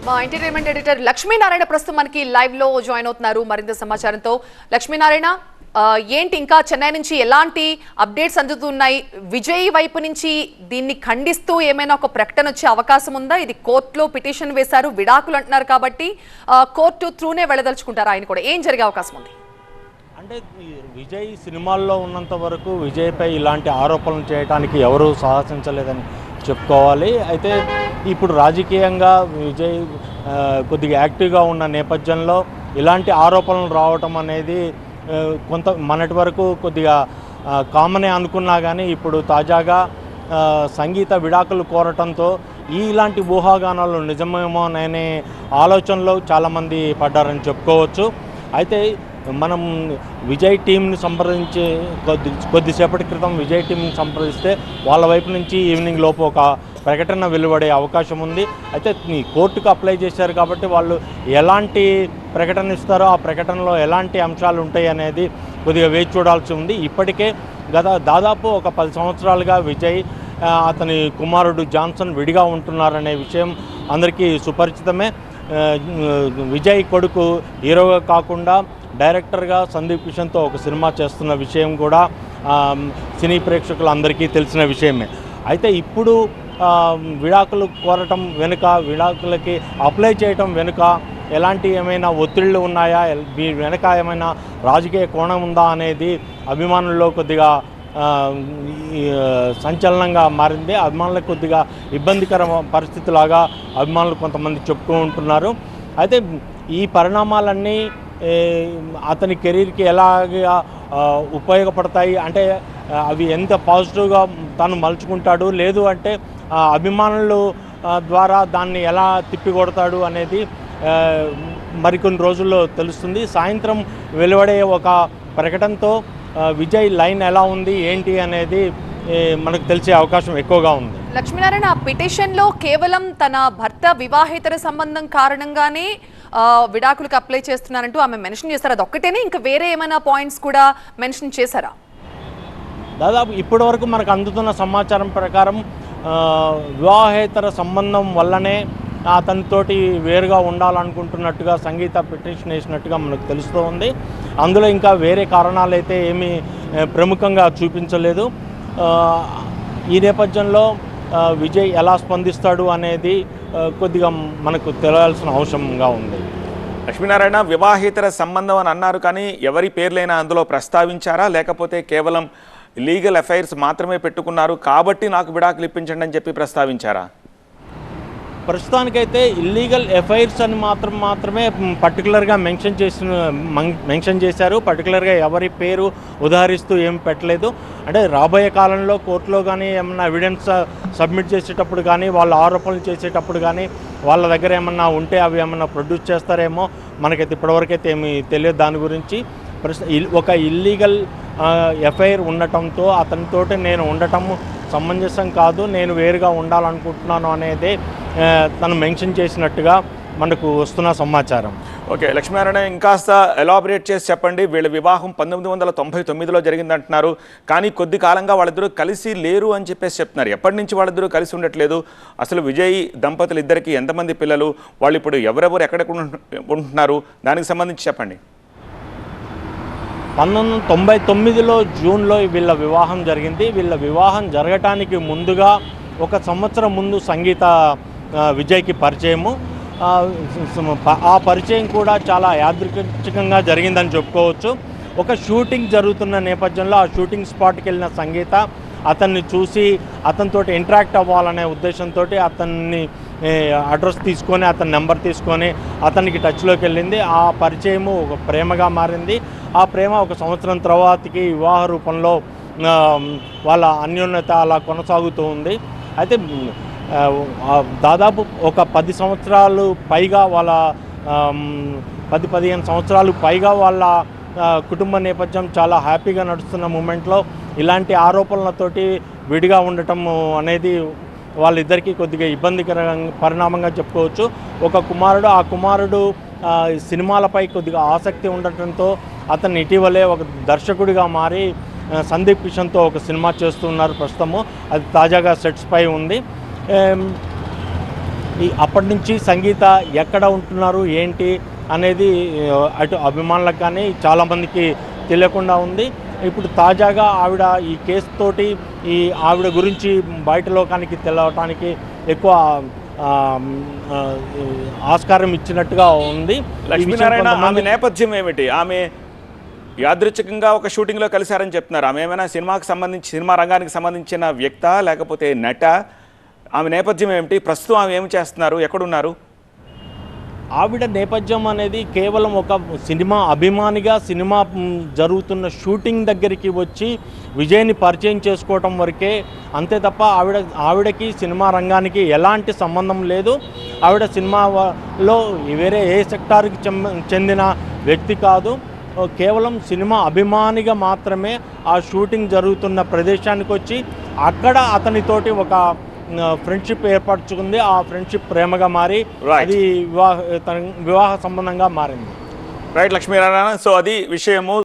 మా entertainment editor Lakshminarayana ప్రస్తుతం మనకి లైవ్ లో జాయిన్ అవుతున్నారు మరింత సమాచారంతో. లక్ష్మీనారాయణ, ఏంటి ఇంకా చెన్నై నుంచి ఎలాంటి అప్డేట్స్ అందుతున్నాయి? విజయ్ వైపు నుంచి దీన్ని ఖండిస్తూ ఏమైనా ఒక ప్రకటన వచ్చే అవకాశం ఉందా? ఇది కోర్టులో పిటిషన్ వేశారు, విడాకులు అంటున్నారు కాబట్టి కోర్టు త్రూనే వెళ్ళదలుచుకుంటారు ఆయన కూడా. ఏం జరిగే అవకాశం ఉంది? అంటే విజయ్ సినిమాల్లో ఉన్నంత వరకు విజయ్పై ఇలాంటి ఆరోపణలు చేయడానికి ఎవరూ సాహసించలేదని చెప్పుకోవాలి. అయితే ఇప్పుడు రాజకీయంగా విజయ్ కొద్దిగా యాక్టివ్గా ఉన్న నేపథ్యంలో ఇలాంటి ఆరోపణలు రావటం అనేది కొంత మొన్నటి వరకు కొద్దిగా కామనే అనుకున్నా కానీ ఇప్పుడు తాజాగా సంగీత విడాకులు కోరటంతో ఇలాంటి ఊహాగానాలు నిజమేమోననే ఆలోచనలో చాలామంది పడ్డారని చెప్పుకోవచ్చు. అయితే మనం విజయ్ టీంని సంప్రదించి కొద్దిసేపటి క్రితం విజయ్ టీంని సంప్రదిస్తే వాళ్ళ వైపు నుంచి ఈవినింగ్ లోపు ఒక ప్రకటన వెలువడే అవకాశం ఉంది. అయితే కోర్టుకు అప్లై చేశారు కాబట్టి వాళ్ళు ఎలాంటి ప్రకటన ఇస్తారో ఆ ప్రకటనలో ఎలాంటి అంశాలు ఉంటాయి అనేది కొద్దిగా వేచి చూడాల్సి ఉంది. ఇప్పటికే దాదాపు ఒక 10 సంవత్సరాలుగా విజయ్ అతని కుమారుడు జాన్సన్ విడిగా ఉంటున్నారనే విషయం అందరికీ సుపరిచితమే. విజయ్ కొడుకు హీరోగా కాకుండా డైరెక్టర్గా సందీప్ కిషన్తో ఒక సినిమా చేస్తున్న విషయం కూడా సినీ ప్రేక్షకులందరికీ తెలిసిన విషయమే. అయితే ఇప్పుడు విడాకులు కోరటం వెనుక, విడాకులకి అప్లై చేయటం వెనుక ఎలాంటి ఏమైనా ఒత్తిళ్ళు ఉన్నాయా, వెనుక ఏమైనా రాజకీయ కోణం ఉందా అనేది అభిమానుల్లో కొద్దిగా సంచలనంగా మారింది. అభిమానులకు కొద్దిగా ఇబ్బందికర పరిస్థితిలాగా అభిమానులు కొంతమంది చెప్పుకుంటున్నారు. అయితే ఈ పరిణామాలన్నీ అతని కెరీర్కి ఎలాగా ఉపయోగపడతాయి, అంటే అవి ఎంత పాజిటివ్గా తను మలుచుకుంటాడు, లేదు అంటే అభిమానులు ద్వారా దాన్ని ఎలా తిప్పికొడతాడు అనేది మరికొన్ని రోజుల్లో తెలుస్తుంది. సాయంత్రం వెలువడే ఒక ప్రకటనతో విజయ్ లైన్ ఎలా ఉంది ఏంటి అనేది మనకు తెలిసే అవకాశం ఎక్కువగా ఉంది. లక్ష్మీనారాయణ, పిటిషన్లో కేవలం తన భర్త వివాహేతర సంబంధం కారణంగానే విడాకులకు అప్లై చేస్తున్నారంటూ ఆమె మెన్షన్ చేశారు. అది ఒక్కటేనే, ఇంకా వేరే ఏమైనా పాయింట్స్ కూడా మెన్షన్ చేశారా? దాదాపు ఇప్పటి వరకు మనకు అందుతున్న సమాచారం ప్రకారం వివాహేతర సంబంధం వల్లనే అతనితోటి వేరుగా ఉండాలనుకుంటున్నట్టుగా సంగీత పిటిషన్ వేసినట్టుగా మనకు తెలుస్తూ ఉంది. అందులో ఇంకా వేరే కారణాలు అయితే ఏమీ ప్రముఖంగా చూపించలేదు. ఈ నేపథ్యంలో విజయ్ ఎలా స్పందిస్తాడు అనేది కొద్దిగా మనకు తెలియాల్సిన అవసరంగా ఉంది. లక్ష్మీనారాయణ, వివాహేతర సంబంధం అని అన్నారు, కానీ ఎవరి పేర్లైనా అందులో ప్రస్తావించారా, లేకపోతే కేవలం లీగల్ అఫైర్స్ మాత్రమే పెట్టుకున్నారు కాబట్టి నాకు విడాకులు ఇప్పించండి అని చెప్పి ప్రస్తావించారా? ప్రస్తుతానికైతే ఇల్లీగల్ ఎఫైర్స్ అని మాత్రమే పర్టికులర్గా మెన్షన్ చేశారు. పర్టికులర్గా ఎవరి పేరు ఉదాహరిస్తూ ఏం పెట్టలేదు. అంటే రాబోయే కాలంలో కోర్టులో కానీ ఏమన్నా ఎవిడెన్స్ సబ్మిట్ చేసేటప్పుడు కానీ, వాళ్ళు ఆరోపణలు చేసేటప్పుడు కానీ వాళ్ళ దగ్గర ఏమన్నా ఉంటే అవి ఏమన్నా ప్రొడ్యూస్ చేస్తారేమో. మనకైతే ఇప్పటివరకైతే ఏమీ తెలియదు దాని గురించి. ఒక ఇల్లీగల్ ఎఫ్ఐఆర్ ఉండటంతో అతనితోటి నేను ఉండటం సమంజసం కాదు, నేను వేరుగా ఉండాలనుకుంటున్నాను అనేది తను మెన్షన్ చేసినట్టుగా మనకు వస్తున్న సమాచారం. ఓకే లక్ష్మీనారాయణ, ఇంకాస్త ఎలాబరేట్ చేసి చెప్పండి. వీళ్ళ వివాహం 1999లో జరిగిందంటున్నారు, కానీ కొద్ది కాలంగా వాళ్ళిద్దరూ కలిసి లేరు అని చెప్పేసి చెప్తున్నారు. ఎప్పటి నుంచి వాళ్ళిద్దరూ కలిసి ఉండట్లేదు? అసలు విజయ్ దంపతులు ఇద్దరికి ఎంతమంది పిల్లలు, వాళ్ళు ఇప్పుడు ఎవరెవరు ఎక్కడ ఉంటున్నారు, దానికి సంబంధించి చెప్పండి. 1999లో జూన్లో వీళ్ళ వివాహం జరిగింది. వీళ్ళ వివాహం జరగటానికి ముందుగా 1 సంవత్సరం ముందు సంగీత విజయ్కి పరిచయము. ఆ పరిచయం కూడా చాలా యాదృచ్ఛికంగా జరిగిందని చెప్పుకోవచ్చు. ఒక షూటింగ్ జరుగుతున్న నేపథ్యంలో ఆ షూటింగ్ స్పాట్కి వెళ్ళిన సంగీత అతన్ని చూసి అతనితో ఇంటరాక్ట్ అవ్వాలనే ఉద్దేశంతో అతన్ని అడ్రస్ తీసుకొని, అతని నెంబర్ తీసుకొని అతనికి టచ్లోకి వెళ్ళింది. ఆ పరిచయము ఒక ప్రేమగా మారింది. ఆ ప్రేమ 1 సంవత్సరం తర్వాతకి వివాహ రూపంలో వాళ్ళ అన్యోన్యత అలా కొనసాగుతూ ఉంది. అయితే దాదాపు ఒక 10 సంవత్సరాలు పైగా వాళ్ళ 10-15 సంవత్సరాలు పైగా వాళ్ళ కుటుంబ నేపథ్యం చాలా హ్యాపీగా నడుస్తున్న మూమెంట్లో ఇలాంటి ఆరోపణలతోటి విడిగా ఉండటం అనేది వాళ్ళిద్దరికీ కొద్దిగా ఇబ్బందికర పరిణామంగా చెప్పుకోవచ్చు. ఒక కుమారుడు, ఆ కుమారుడు సినిమాలపై కొద్దిగా ఆసక్తి ఉండటంతో అతను ఇటీవలే ఒక దర్శకుడిగా మారి సందీప్ కిషన్తో ఒక సినిమా చేస్తున్నారు ప్రస్తుతము. అది తాజాగా సెట్స్ పై ఉంది. అప్పటి నుంచి సంగీత ఎక్కడ ఉంటున్నారు ఏంటి అనేది అటు అభిమానులకు కానీ చాలామందికి తెలియకుండా ఉంది. ఇప్పుడు తాజాగా ఆవిడ ఈ కేసు తోటి ఆవిడ గురించి బయట లోకానికి తెలవటానికి ఎక్కువ ఆస్కారం ఇచ్చినట్టుగా ఉంది. లక్ష్మీనారాయణ ఆమె నేపథ్యం ఏమిటి? ఆమె యాదృచ్ఛికంగా ఒక షూటింగ్లో కలిశారని చెప్తున్నారు. ఆమె ఏమైనా సినిమా రంగానికి సంబంధించిన వ్యక్త లేకపోతే నట? ఆమె నేపథ్యం ఏమిటి? ప్రస్తుతం ఆమె ఏమి చేస్తున్నారు? ఎక్కడున్నారు? ఆవిడ నేపథ్యం అనేది కేవలం ఒక సినిమా అభిమానిగా సినిమా జరుగుతున్న షూటింగ్ దగ్గరికి వచ్చి విజయ్ని పరిచయం చేసుకోవటం వరకే, అంతే తప్ప ఆవిడకి సినిమా రంగానికి ఎలాంటి సంబంధం లేదు. ఆవిడ సినిమాలో వేరే ఏ సెక్టార్కి చెందిన వ్యక్తి కాదు. కేవలం సినిమా అభిమానిగా మాత్రమే ఆ షూటింగ్ జరుగుతున్న ప్రదేశానికి వచ్చి అక్కడ అతనితోటి ఒక ఫ్రెండ్షిప్ ఏర్పరచుకుంది. ఆ ఫ్రెండ్షిప్ ప్రేమగా మారి అది వివాహ సంబంధంగా మారింది. రైట్ లక్ష్మీనారాయణ, సో అది విషయము.